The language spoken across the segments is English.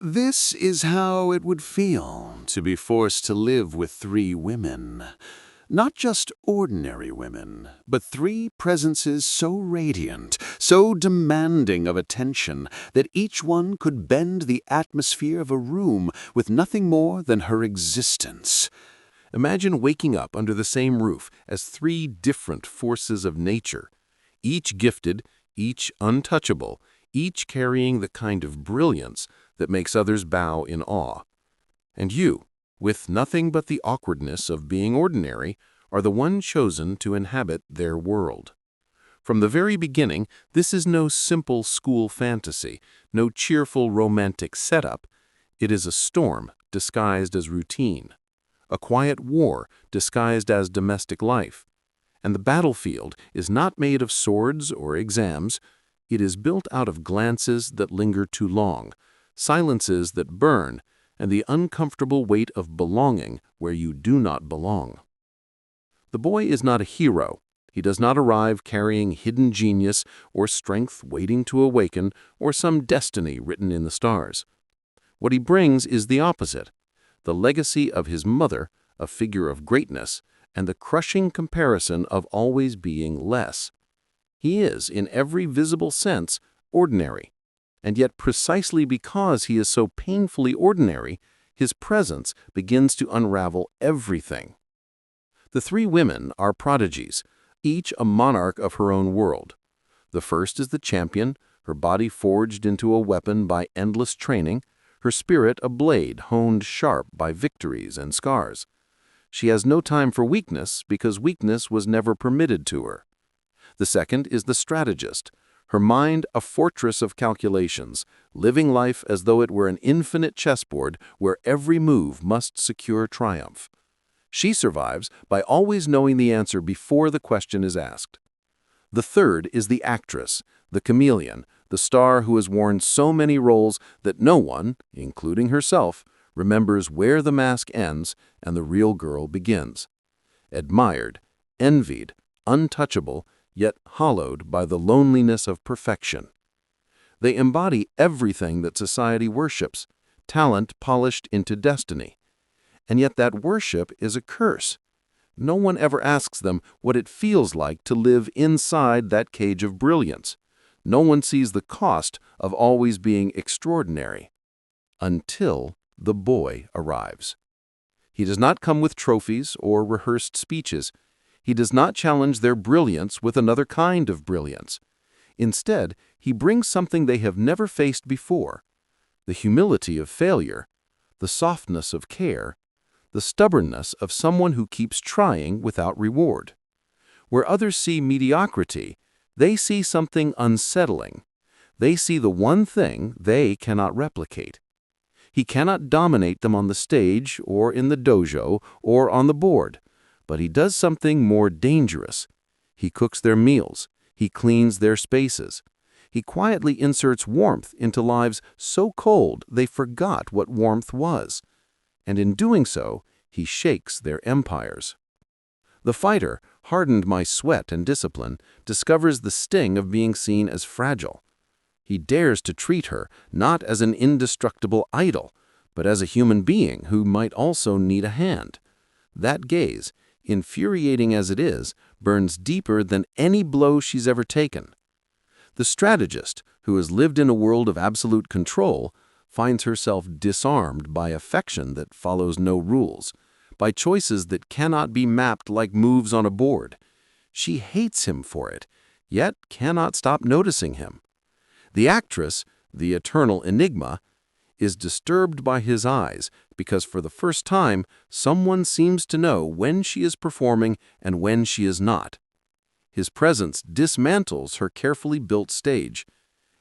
This is how it would feel to be forced to live with three women. Not just ordinary women, but three presences so radiant, so demanding of attention, that each one could bend the atmosphere of a room with nothing more than her existence. Imagine waking up under the same roof as three different forces of nature, each gifted, each untouchable, each carrying the kind of brilliance that makes others bow in awe. And you, with nothing but the awkwardness of being ordinary, are the one chosen to inhabit their world. From the very beginning, this is no simple school fantasy, no cheerful romantic setup. It is a storm disguised as routine, a quiet war disguised as domestic life. And the battlefield is not made of swords or exams. It is built out of glances that linger too long, silences that burn, and the uncomfortable weight of belonging where you do not belong. The boy is not a hero. He does not arrive carrying hidden genius or strength waiting to awaken or some destiny written in the stars. What he brings is the opposite, the legacy of his mother, a figure of greatness, and the crushing comparison of always being less. He is, in every visible sense, ordinary. And yet precisely because he is so painfully ordinary, his presence begins to unravel everything. The three women are prodigies, each a monarch of her own world. The first is the champion, her body forged into a weapon by endless training, her spirit a blade honed sharp by victories and scars. She has no time for weakness because weakness was never permitted to her. The second is the strategist, her mind a fortress of calculations, living life as though it were an infinite chessboard where every move must secure triumph. She survives by always knowing the answer before the question is asked. The third is the actress, the chameleon, the star who has worn so many roles that no one, including herself, remembers where the mask ends and the real girl begins. Admired, envied, untouchable, yet hollowed by the loneliness of perfection. They embody everything that society worships, talent polished into destiny. And yet that worship is a curse. No one ever asks them what it feels like to live inside that cage of brilliance. No one sees the cost of always being extraordinary. Until the boy arrives. He does not come with trophies or rehearsed speeches. He does not challenge their brilliance with another kind of brilliance. Instead, he brings something they have never faced before: the humility of failure, the softness of care, the stubbornness of someone who keeps trying without reward. Where others see mediocrity, they see something unsettling. They see the one thing they cannot replicate. He cannot dominate them on the stage or in the dojo or on the board. But he does something more dangerous. He cooks their meals. He cleans their spaces. He quietly inserts warmth into lives so cold they forgot what warmth was. And in doing so, he shakes their empires. The fighter, hardened by sweat and discipline, discovers the sting of being seen as fragile. He dares to treat her not as an indestructible idol, but as a human being who might also need a hand. That gaze, infuriating as it is, burns deeper than any blow she's ever taken. The strategist, who has lived in a world of absolute control, finds herself disarmed by affection that follows no rules, by choices that cannot be mapped like moves on a board. She hates him for it, yet cannot stop noticing him. The actress, the eternal enigma, is disturbed by his eyes because for the first time someone seems to know when she is performing and when she is not. His presence dismantles her carefully built stage,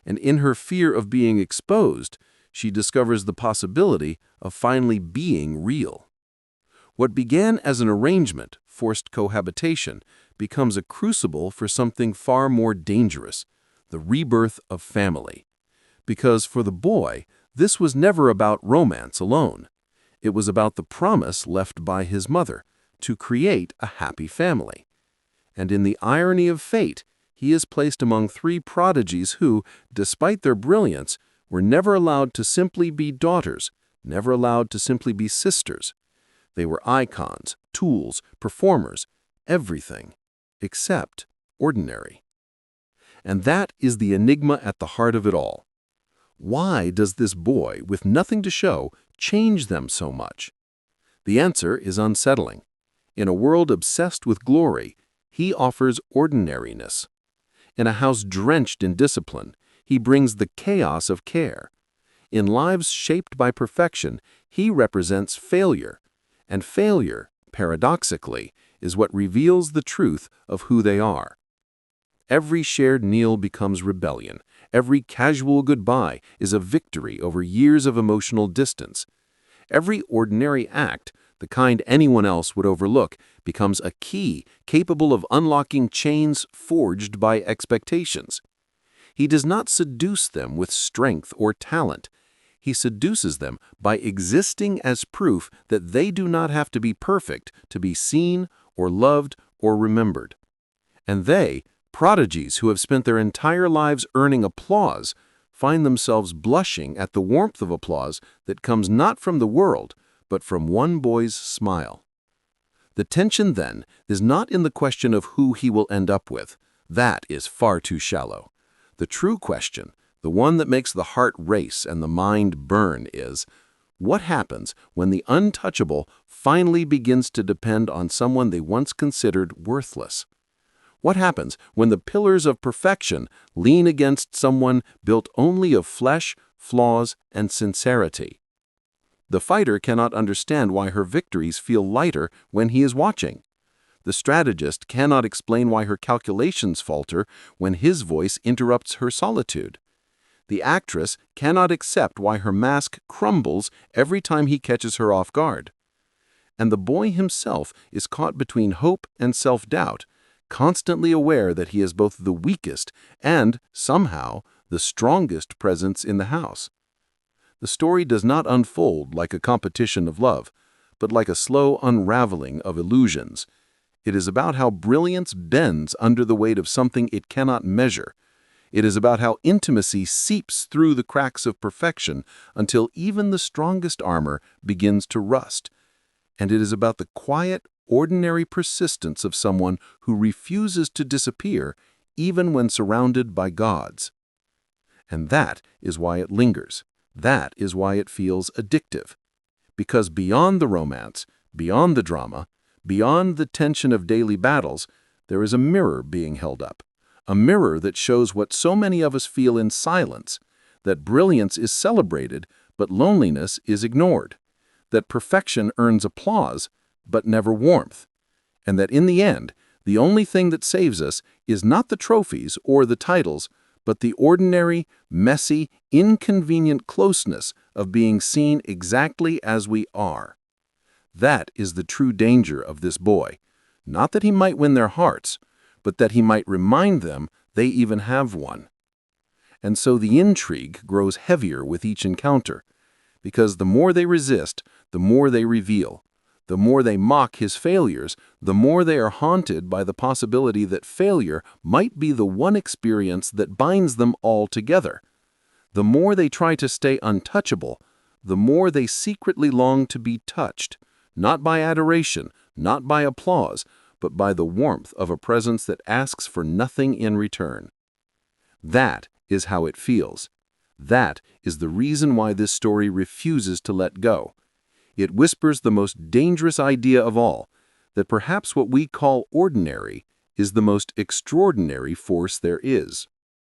and in her fear of being exposed, she discovers the possibility of finally being real. What began as an arrangement, forced cohabitation, becomes a crucible for something far more dangerous: the rebirth of family. Because for the boy, this was never about romance alone. It was about the promise left by his mother to create a happy family. And in the irony of fate, he is placed among three prodigies who, despite their brilliance, were never allowed to simply be daughters, never allowed to simply be sisters. They were icons, tools, performers, everything except ordinary. And that is the enigma at the heart of it all. Why does this boy, with nothing to show, change them so much? The answer is unsettling. In a world obsessed with glory, he offers ordinariness. In a house drenched in discipline, he brings the chaos of care. In lives shaped by perfection, he represents failure. And failure, paradoxically, is what reveals the truth of who they are. Every shared meal becomes rebellion. Every casual goodbye is a victory over years of emotional distance. Every ordinary act, the kind anyone else would overlook, becomes a key capable of unlocking chains forged by expectations. He does not seduce them with strength or talent. He seduces them by existing as proof that they do not have to be perfect to be seen or loved or remembered. And they, prodigies who have spent their entire lives earning applause, find themselves blushing at the warmth of applause that comes not from the world, but from one boy's smile. The tension, then, is not in the question of who he will end up with. That is far too shallow. The true question, the one that makes the heart race and the mind burn, is, what happens when the untouchable finally begins to depend on someone they once considered worthless? What happens when the pillars of perfection lean against someone built only of flesh, flaws, and sincerity? The fighter cannot understand why her victories feel lighter when he is watching. The strategist cannot explain why her calculations falter when his voice interrupts her solitude. The actress cannot accept why her mask crumbles every time he catches her off guard. And the boy himself is caught between hope and self-doubt, constantly aware that he is both the weakest and, somehow, the strongest presence in the house. The story does not unfold like a competition of love, but like a slow unraveling of illusions. It is about how brilliance bends under the weight of something it cannot measure. It is about how intimacy seeps through the cracks of perfection until even the strongest armor begins to rust. And it is about the quiet, ordinary persistence of someone who refuses to disappear even when surrounded by gods. And that is why it lingers. That is why it feels addictive. Because beyond the romance, beyond the drama, beyond the tension of daily battles, there is a mirror being held up. A mirror that shows what so many of us feel in silence, that brilliance is celebrated, but loneliness is ignored. That perfection earns applause, but never warmth. And that in the end, the only thing that saves us is not the trophies or the titles, but the ordinary, messy, inconvenient closeness of being seen exactly as we are. That is the true danger of this boy. Not that he might win their hearts, but that he might remind them they even have one. And so the intrigue grows heavier with each encounter, because the more they resist, the more they reveal. The more they mock his failures, the more they are haunted by the possibility that failure might be the one experience that binds them all together. The more they try to stay untouchable, the more they secretly long to be touched, not by adoration, not by applause, but by the warmth of a presence that asks for nothing in return. That is how it feels. That is the reason why this story refuses to let go. It whispers the most dangerous idea of all, that perhaps what we call ordinary is the most extraordinary force there is.